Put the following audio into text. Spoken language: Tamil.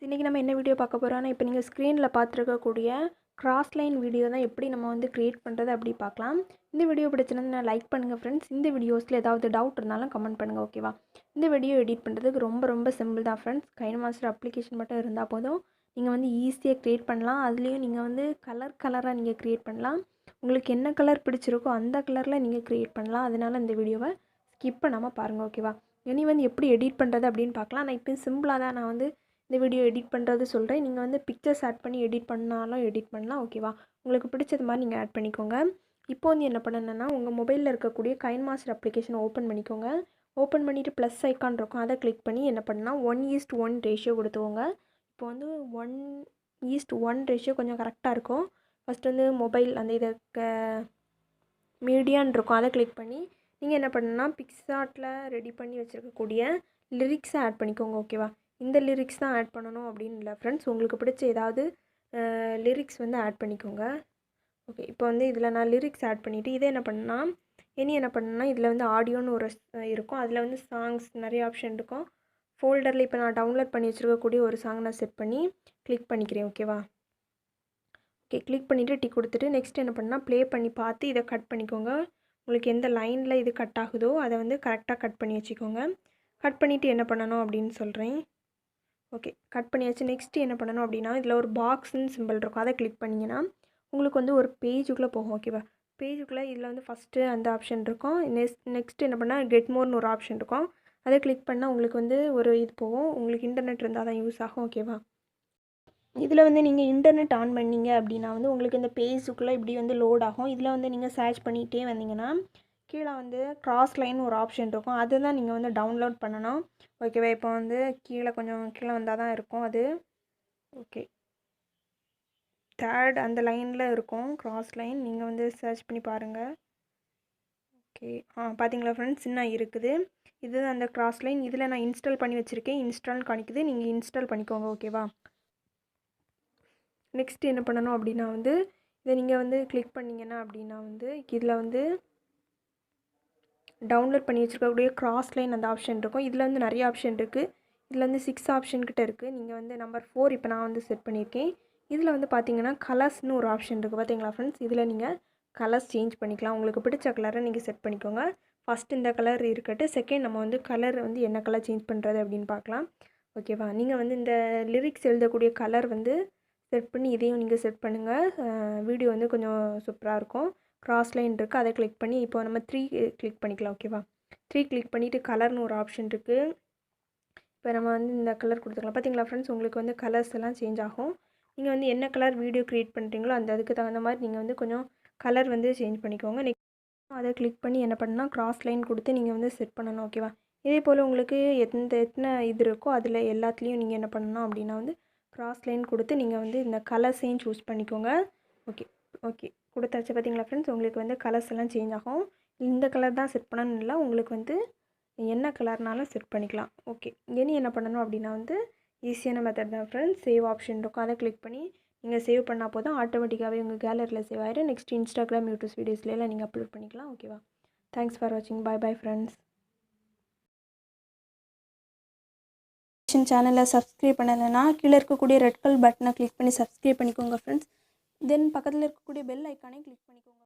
இன்றைக்கி நம்ம என்ன வீடியோ பார்க்க போகிறோம்னா, இப்போ நீங்கள் ஸ்க்ரீனில் பார்த்துருக்கக்கூடிய கிராஸ் லைன் வீடியோ தான் எப்படி நம்ம வந்து க்ரியேட் பண்ணுறது அப்படி பார்க்கலாம். இந்த வீடியோ பிடிச்சிருந்தா லைக் பண்ணுங்கள் ஃப்ரெண்ட்ஸ். இந்த வீடியோஸில் ஏதாவது டவுட் இருந்தாலும் கமெண்ட் பண்ணுங்கள், ஓகேவா? இந்த வீடியோ எடிட் பண்ணுறதுக்கு ரொம்ப சிம்பிள் தான் ஃப்ரெண்ட்ஸ். KineMaster அப்ளிகேஷன் மட்டும் இருந்தால் போதும். நீங்கள் வந்து ஈஸியாக க்ரியேட் பண்ணலாம். அதுலேயும் நீங்கள் வந்து கலராக நீங்கள் க்ரியேட் பண்ணலாம். உங்களுக்கு என்ன கலர் பிடிச்சிருக்கோ அந்த கலரில் நீங்கள் க்ரியேட் பண்ணலாம். அதனால் இந்த வீடியோவை ஸ்கிப் பண்ணாமல் பாருங்கள், ஓகேவா? இனி வந்து எப்படி எடிட் பண்ணுறது அப்படின்னு பார்க்கலாம். நான் இப்போ சிம்பிளாக தான் நான் வந்து இந்த வீடியோ எடிட் பண்ணுறது சொல்கிறேன். நீங்கள் வந்து பிக்சர்ஸ் ஆட் பண்ணி எடிட் பண்ணாலும் எடிட் பண்ணலாம், ஓகேவா? உங்களுக்கு பிடிச்சது மாதிரி நீங்கள் ஆட் பண்ணிக்கோங்க. இப்போ வந்து என்ன பண்ணணுன்னா, உங்கள் மொபைலில் இருக்கக்கூடிய KineMaster அப்ளிகேஷனை ஓப்பன் பண்ணிக்கோங்க. ஓப்பன் பண்ணிவிட்டு ப்ளஸ் ஐக்கான் இருக்கும், அதை கிளிக் பண்ணி என்ன பண்ணால் 1:1 ரேஷியோ கொடுத்துவோங்க. இப்போ வந்து 1:1 ரேஷியோ கொஞ்சம் கரெக்டாக இருக்கும். ஃபஸ்ட் வந்து மொபைல் அந்த இதை மீடியான்னு இருக்கும், அதை கிளிக் பண்ணி நீங்கள் என்ன பண்ணணுன்னா பிக்சார்ட்டில் ரெடி பண்ணி வச்சுருக்கக்கூடிய லிரிக்ஸை ஆட் பண்ணிக்கோங்க, ஓகேவா? இந்த லிரிக்ஸ் தான் ஆட் பண்ணணும் அப்படின்னு இல்லை ஃப்ரெண்ட்ஸ். உங்களுக்கு பிடிச்ச ஏதாவது லிரிக்ஸ் வந்து ஆட் பண்ணிக்கோங்க. ஓகே, இப்போ வந்து இதில் நான் லிரிக்ஸ் ஆட் பண்ணிவிட்டு இதை என்ன பண்ணணுன்னா இதில் வந்து ஆடியோன்னு ஒரு இருக்கும். அதில் வந்து சாங்ஸ் நிறைய ஆப்ஷன் இருக்கும். ஃபோல்டரில் இப்போ நான் டவுன்லோட் பண்ணி வச்சுருக்கக்கூடிய ஒரு சாங் நான் செட் பண்ணி கிளிக் பண்ணிக்கிறேன், ஓகேவா? ஓகே, கிளிக் பண்ணிவிட்டு டிக் கொடுத்துட்டு நெக்ஸ்ட் என்ன பண்ணால் ப்ளே பண்ணி பார்த்து இதை கட் பண்ணிக்கோங்க. உங்களுக்கு எந்த லைனில் இது கட் ஆகுதோ அதை வந்து கரெக்டாக கட் பண்ணி வச்சுக்கோங்க. கட் பண்ணிவிட்டு என்ன பண்ணணும் அப்படின்னு சொல்கிறேன். ஓகே, கட் பண்ணியாச்சு. நெக்ஸ்ட்டு என்ன பண்ணணும் அப்படின்னா, இதில் ஒரு பாக்ஸுன்னு சிம்பிள் இருக்கும், அதை கிளிக் பண்ணிங்கன்னா உங்களுக்கு வந்து ஒரு பேஜுக்குள்ளே போகும், ஓகேவா? பேஜுக்குள்ளே இதில் வந்து ஃபஸ்ட்டு அந்த ஆப்ஷன் இருக்கும். நெக்ஸ்ட்டு என்ன பண்ணால் கெட் மோர்னு ஒரு ஆப்ஷன் இருக்கும், அதை கிளிக் பண்ணால் உங்களுக்கு வந்து ஒரு இது போகும். உங்களுக்கு இன்டர்நெட் இருந்தால் தான் யூஸ் ஆகும், ஓகேவா? இதில் வந்து நீங்கள் இன்டர்நெட் ஆன் பண்ணிங்க அப்படின்னா வந்து உங்களுக்கு இந்த பேஜுக்குள்ளே இப்படி வந்து லோட் ஆகும். இதில் வந்து நீங்கள் சர்ச் பண்ணிகிட்டே வந்தீங்கன்னா கீழே வந்து கிராஸ் லைன் ஒரு ஆப்ஷன் இருக்கும், அதுதான் நீங்கள் வந்து டவுன்லோட் பண்ணணும், ஓகேவா? இப்போ வந்து கொஞ்சம் கீழே வந்தால் தான் இருக்கும் அது. ஓகே, தேர்ட் அந்த லைனில் இருக்கும் கிராஸ் லைன், நீங்கள் வந்து சர்ச் பண்ணி பாருங்கள். ஓகே, பார்த்தீங்களா ஃப்ரெண்ட்ஸ், இன்னும் இருக்குது. இது அந்த கிராஸ் லைன். இதில் நான் இன்ஸ்டால் பண்ணி வச்சுருக்கேன், இன்ஸ்டால் காணிக்குது, நீங்கள் இன்ஸ்டால் பண்ணிக்கோங்க, ஓகேவா? நெக்ஸ்ட் என்ன பண்ணணும் அப்படின்னா வந்து இதை நீங்கள் வந்து கிளிக் பண்ணிங்கன்னா அப்படின்னா வந்து இதில் வந்து டவுன்லோட் பண்ணி வச்சுருக்கக்கூடிய கிராஸ் லைன் அந்த ஆப்ஷன் இருக்கும். இதில் வந்து நிறைய ஆப்ஷன் இருக்குது. இதில் வந்து 6 ஆப்ஷன் கிட்ட இருக்குது. நீங்கள் வந்து நம்பர் 4 இப்போ நான் வந்து செட் பண்ணியிருக்கேன். இதில் வந்து பார்த்தீங்கன்னா கலர்ஸ்னு ஒரு ஆப்ஷன் இருக்குது, பார்த்தீங்களா ஃப்ரெண்ட்ஸ்? இதில் நீங்கள் கலர்ஸ் சேஞ்ச் பண்ணிக்கலாம். உங்களுக்கு பிடிச்ச கலரை நீங்கள் செட் பண்ணிக்கோங்க. ஃபஸ்ட் இந்த கலர் இருக்கட்டும். செகண்ட் நம்ம வந்து கலர் வந்து என்ன கலர் சேஞ்ச் பண்ணுறது அப்படின்னு பார்க்கலாம், ஓகேவா? நீங்கள் வந்து இந்த லிரிக்ஸ் எழுதக்கூடிய கலர் வந்து செட் பண்ணி இதையும் நீங்கள் செட் பண்ணுங்கள். வீடியோ வந்து கொஞ்சம் சூப்பராக இருக்கும். கிராஸ் லைன் இருக்குது, அதை கிளிக் பண்ணி இப்போ நம்ம 3 கிளிக் பண்ணிக்கலாம், ஓகேவா? 3 கிளிக் பண்ணிவிட்டு கலர்னு ஒரு ஆப்ஷன் இருக்குது. இப்போ நம்ம வந்து இந்த கலர் கொடுத்துக்கலாம். பார்த்தீங்களா ஃப்ரெண்ட்ஸ், உங்களுக்கு வந்து கலர்ஸ் எல்லாம் சேஞ்ச் ஆகும். நீங்கள் வந்து என்ன கலர் வீடியோ க்ரியேட் பண்ணுறீங்களோ அதுக்கு தகுந்த மாதிரி நீங்கள் வந்து கொஞ்சம் கலர் வந்து சேஞ்ச் பண்ணிக்கோங்க. நெக்ஸ்ட் அதை கிளிக் பண்ணி என்ன பண்ணால் கிராஸ் லைன் கொடுத்து நீங்கள் வந்து செட் பண்ணணும், ஓகேவா? இதே போல் உங்களுக்கு எத்தனை இது இருக்கோ அதில் எல்லாத்துலேயும் நீங்கள் என்ன பண்ணணும் அப்படின்னா வந்து கிராஸ் லைன் கொடுத்து நீங்கள் வந்து இந்த கலர்ஸையும் சூஸ் பண்ணிக்கோங்க. ஓகே கொடுத்தாச்சு. பார்த்தீங்களா ஃப்ரெண்ட்ஸ், உங்களுக்கு வந்து கலர்ஸ் எல்லாம் சேஞ்ச் ஆகும். இந்த கலர் தான் செட் பண்ணணும்னு இல்லை, உங்களுக்கு வந்து என்ன கலர்னாலும் செட் பண்ணிக்கலாம். ஓகே, இனி என்ன பண்ணணும் அப்படின்னா வந்து ஈஸியான மெத்தட் தான் ஃப்ரெண்ட்ஸ். சேவ் ஆப்ஷன் இருக்கும், அதை கிளிக் பண்ணி நீங்கள் சேவ் பண்ணால் போதும், ஆட்டோமேட்டிக்காகவே உங்கள் கேலரியில் சேவ் ஆகிடும். நெக்ஸ்ட் இன்ஸ்டாகிராம், யூடியூப் வீடியோஸ்லாம் நீங்கள் அப்லோட் பண்ணிக்கலாம், ஓகேவா? தேங்க்ஸ் ஃபார் வாட்சிங். Bye friends. சேனலை சப்ஸ்கிரைப் பண்ணலைன்னா கீழே இருக்கக்கூடிய ரெட் கலர் பட்டனை கிளிக் பண்ணி சப்ஸ்கிரைப் பண்ணிக்கோங்க ஃப்ரெண்ட்ஸ். தென் பக்கத்தில் இருக்கக்கூடிய பெல் ஐக்கானே கிளிக் பண்ணிக்கோங்க.